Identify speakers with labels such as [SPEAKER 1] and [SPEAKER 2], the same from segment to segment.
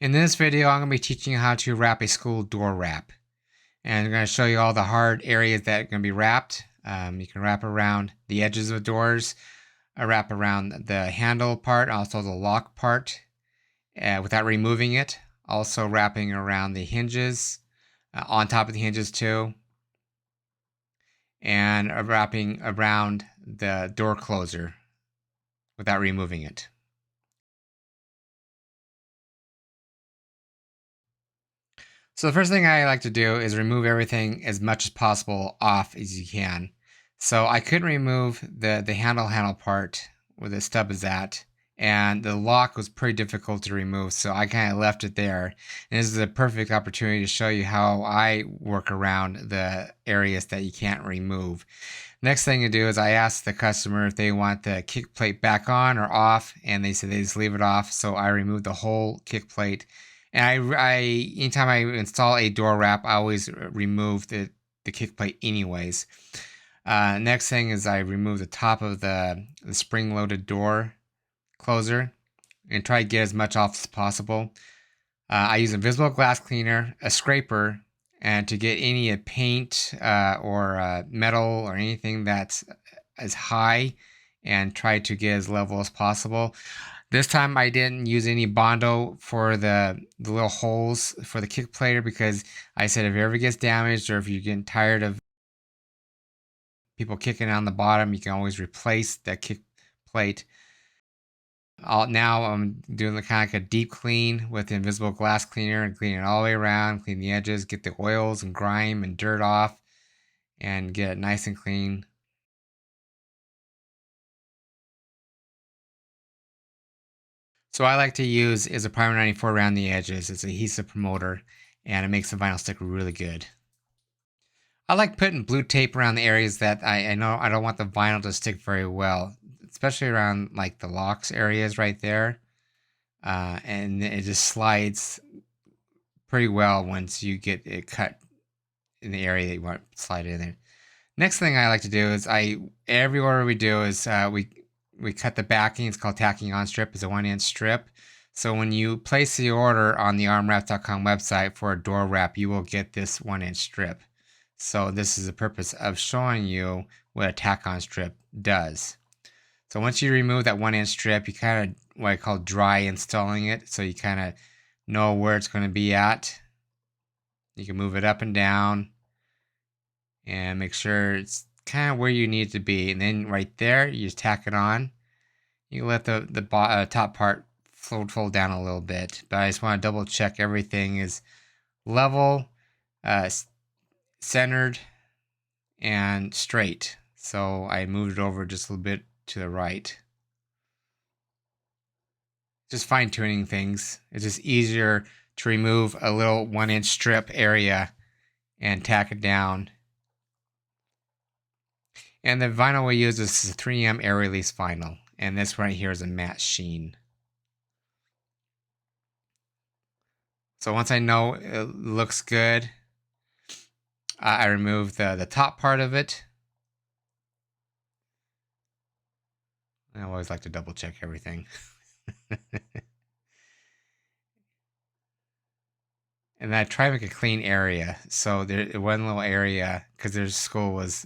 [SPEAKER 1] In this video, I'm going to be teaching you how to wrap a school door wrap. And I'm going to show you all the hard areas that are going to be wrapped. You can wrap around the edges of doors, wrap around the handle part, also the lock part, without removing it. Also wrapping around the hinges, on top of the hinges too. And wrapping around the door closer without removing it. So the first thing I like to do is remove everything as much as possible off as you can. So I couldn't remove the handle part where the stub is at, and the lock was pretty difficult to remove, so I kind of left it there. And this is a perfect opportunity to show you how I work around the areas that you can't remove. Next thing to do is I ask the customer if they want the kick plate back on or off, and they said they just leave it off, so I remove the whole kick plate. And anytime I install a door wrap, I always remove the kick plate anyways. Next thing is I remove the top of the spring-loaded door closer and try to get as much off as possible. I use invisible glass cleaner, a scraper, and to get any paint or metal or anything that's as high, and try to get as level as possible. This time I didn't use any Bondo for the little holes for the kick plater, because I said if it ever gets damaged or if you're getting tired of people kicking on the bottom, you can always replace that kick plate. Now I'm doing kind of like a deep clean with the invisible glass cleaner and clean it all the way around, clean the edges, get the oils and grime and dirt off, and get it nice and clean. So I like to use is a Primer 94 around the edges. It's an adhesive promoter, and it makes the vinyl stick really good. I like putting blue tape around the areas that I know I don't want the vinyl to stick very well, especially around like the locks areas right there. And it just slides pretty well once you get it cut in the area that you want to slide in there. Next thing I like to do is every order we do is we cut the backing. It's called tacking on strip. It's a 1-inch strip. So when you place the order on the armwraps.com website for a door wrap, you will get this 1-inch strip. So this is the purpose of showing you what a tack-on strip does. So once you remove that 1-inch strip, you kind of what I call dry installing it. So you kind of know where it's going to be at. You can move it up and down and make sure it's kind of where you need it to be. And then right there, you just tack it on. You can let the top part fold down a little bit, but I just want to double check everything is level, centered, and straight. So I moved it over just a little bit to the right. Just fine tuning things. It's just easier to remove a little 1-inch strip area and tack it down. And the vinyl we use is 3M air release vinyl, and this right here is a matte sheen. So once I know it looks good, I remove the top part of it. I always like to double check everything. And I try to make a clean area. So there one little area, because their school was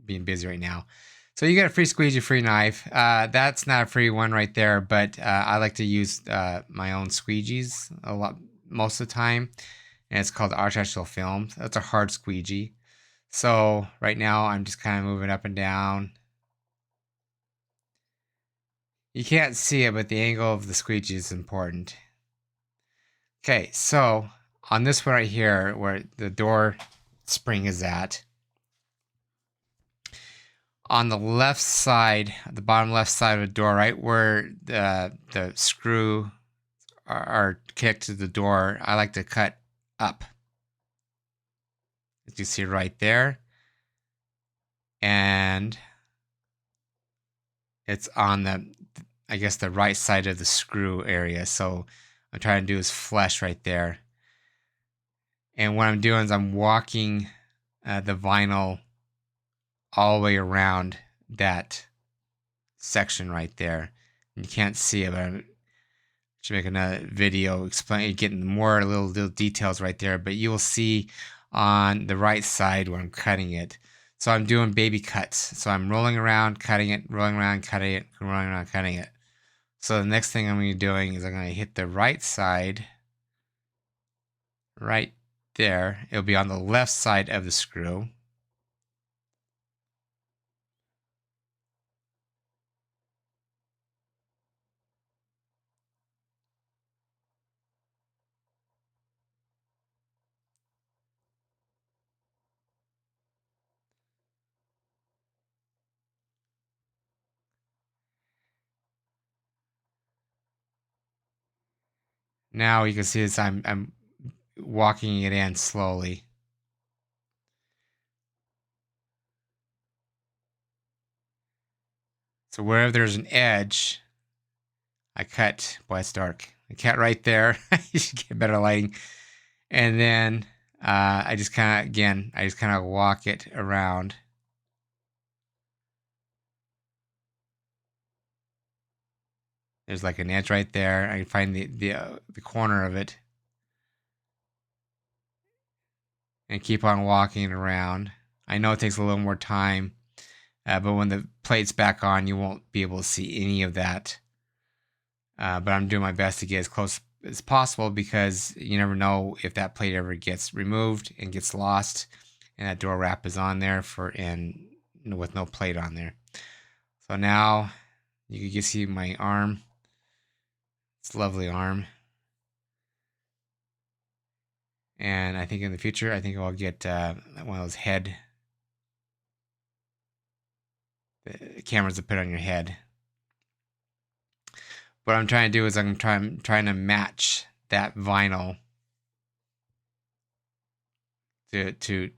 [SPEAKER 1] being busy right now. So you get a free squeegee, free knife. That's not a free one right there, but I like to use my own squeegees a lot most of the time. And it's called architectural film. That's a hard squeegee. So right now I'm just kind of moving up and down. You can't see it, but the angle of the squeegee is important. Okay, so on this one right here, where the door spring is at, on the left side, the bottom left side of the door, right where the screw are kicked to the door, I like to cut up. As you see right there. And it's on I guess the right side of the screw area. So I'm trying to do is flush right there. And what I'm doing is I'm walking the vinyl all the way around that section right there. You can't see it, but I'm Should make another video explain getting more little details right there, but you will see on the right side where I'm cutting it. So I'm doing baby cuts. So I'm rolling around, cutting it, rolling around, cutting it, rolling around, cutting it. So the next thing I'm going to be doing is I'm going to hit the right side right there. It'll be on the left side of the screw. Now you can see this. I'm walking it in slowly. So wherever there's an edge, I cut. Boy, it's dark. I cut right there. You should get better lighting. And then I just kind of walk it around. There's like an edge right there. I can find the corner of it and keep on walking around. I know it takes a little more time, but when the plate's back on, you won't be able to see any of that. But I'm doing my best to get as close as possible because you never know if that plate ever gets removed and gets lost, and that door wrap is on there with no plate on there. So now you can see my arm. It's a lovely arm. And I think in the future, I think I'll get one of those the cameras to put on your head. What I'm trying to do is I'm trying to match that vinyl to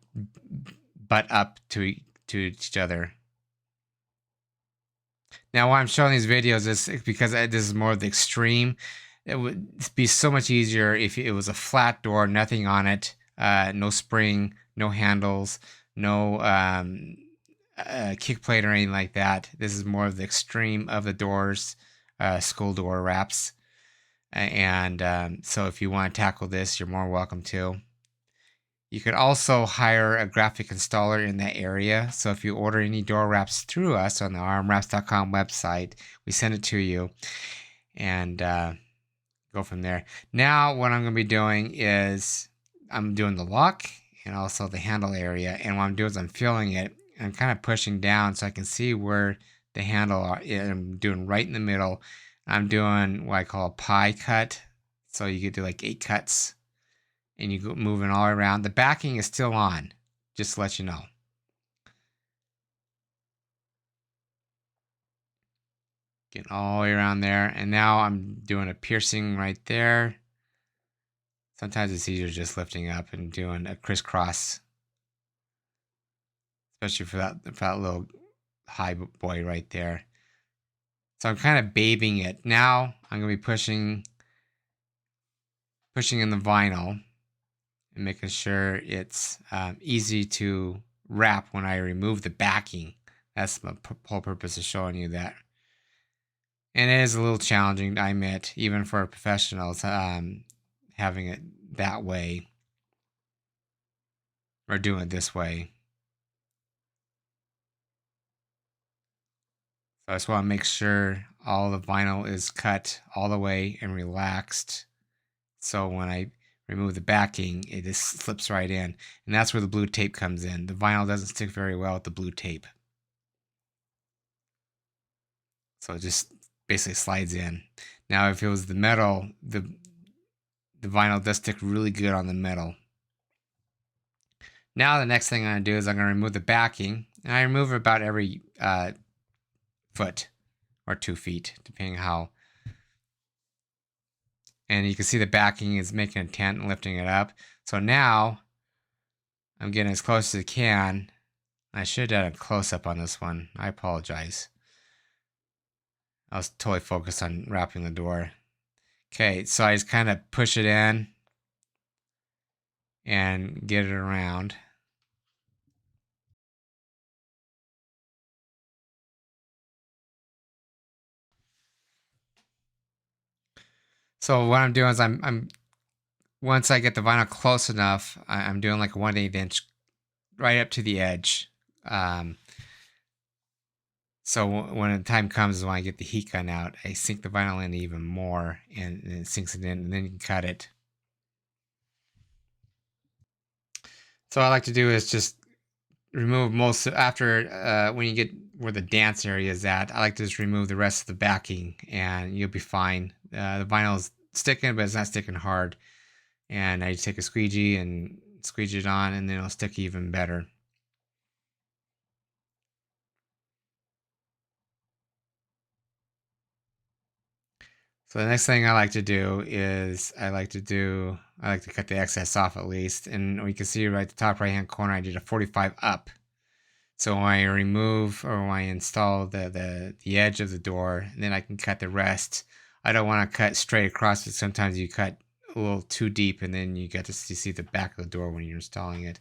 [SPEAKER 1] butt up to each other. Now, why I'm showing these videos is because this is more of the extreme. It would be so much easier if it was a flat door, nothing on it, no spring, no handles, no kick plate or anything like that. This is more of the extreme of the doors, school door wraps. And so if you want to tackle this, you're more welcome to. You could also hire a graphic installer in that area. So if you order any door wraps through us on the rmwraps.com website, we send it to you and go from there. Now what I'm going to be doing is I'm doing the lock and also the handle area. And what I'm doing is I'm filling it. I'm kind of pushing down so I can see where the handle are. I'm doing right in the middle. I'm doing what I call a pie cut. So you could do like 8 cuts. And you go moving all around. The backing is still on, just to let you know. Getting all the way around there. And now I'm doing a piercing right there. Sometimes it's easier just lifting up and doing a crisscross. Especially for that little high boy right there. So I'm kind of babying it. Now I'm going to be pushing in the vinyl and making sure it's easy to wrap when I remove the backing. That's the whole purpose of showing you that. And it is a little challenging, I admit, even for professionals, having it that way or doing it this way. So I just want to make sure all the vinyl is cut all the way and relaxed. So when I remove the backing, it just slips right in. And that's where the blue tape comes in. The vinyl doesn't stick very well with the blue tape. So it just basically slides in. Now, if it was the metal, the vinyl does stick really good on the metal. Now the next thing I'm going to do is I'm going to remove the backing. And I remove it about every foot or 2 feet, depending how. And you can see the backing is making a tent and lifting it up. So now I'm getting as close as I can. I should have done a close-up on this one. I apologize. I was totally focused on wrapping the door. Okay, so I just kind of push it in and get it around. So what I'm doing is I'm once I get the vinyl close enough, I'm doing like a 1/8 inch right up to the edge. Um, so when the time comes when I get the heat gun out, I sink the vinyl in even more, and it sinks it in, and then you can cut it. So what I like to do is just remove most after when you get where the dance area is at. I like to just remove the rest of the backing, and you'll be fine. The vinyl is sticking, but it's not sticking hard. And I take a squeegee and squeegee it on, and then it'll stick even better. So the next thing I like to do is I like to cut the excess off at least. And we can see right at the top right hand corner I did a 45 up. So when I remove or when I install the edge of the door, then I can cut the rest. I don't want to cut straight across, but sometimes you cut a little too deep and then you get to see the back of the door when you're installing it.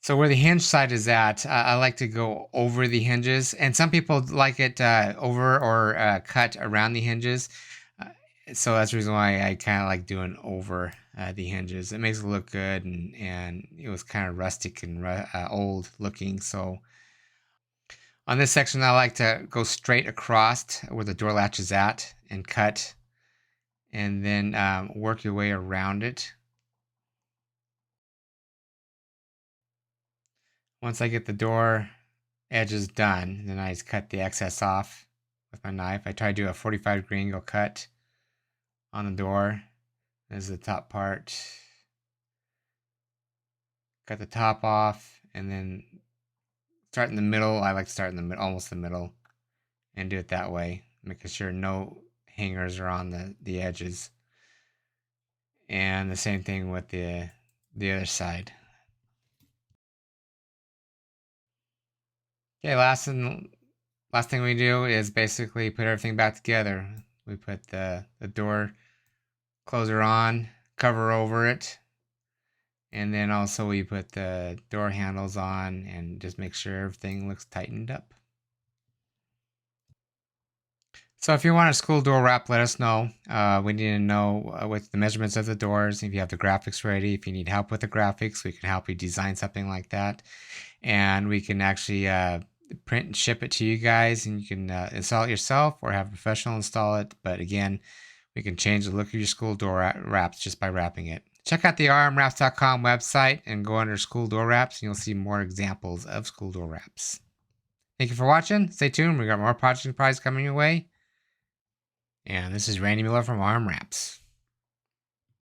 [SPEAKER 1] So where the hinge side is at, I like to go over the hinges, and some people like it over or cut around the hinges. Uh, so that's the reason why I kind of like doing over the hinges. It makes it look good, and it was kind of rustic and old looking. So on this section, I like to go straight across where the door latch is at and cut, and then work your way around it. Once I get the door edges done, then I just cut the excess off with my knife. I try to do a 45-degree angle cut on the door. This is the top part. Cut the top off, and then start in the middle. I like to start in the middle, almost the middle, and do it that way, making sure no hangers are on the edges. And the same thing with the other side. Okay, last thing we do is basically put everything back together. We put the door closer on, cover over it, and then also we put the door handles on and just make sure everything looks tightened up. So if you want a school door wrap, let us know. We need to know with the measurements of the doors, if you have the graphics ready, if you need help with the graphics, we can help you design something like that. And we can actually print and ship it to you guys, and you can install it yourself or have a professional install it. But again, we can change the look of your school door wraps just by wrapping it. Check out the rmwraps.com website and go under school door wraps, and you'll see more examples of school door wraps. Thank you for watching. Stay tuned. We got more projects and prizes coming your way. And this is Randy Miller from RM Wraps.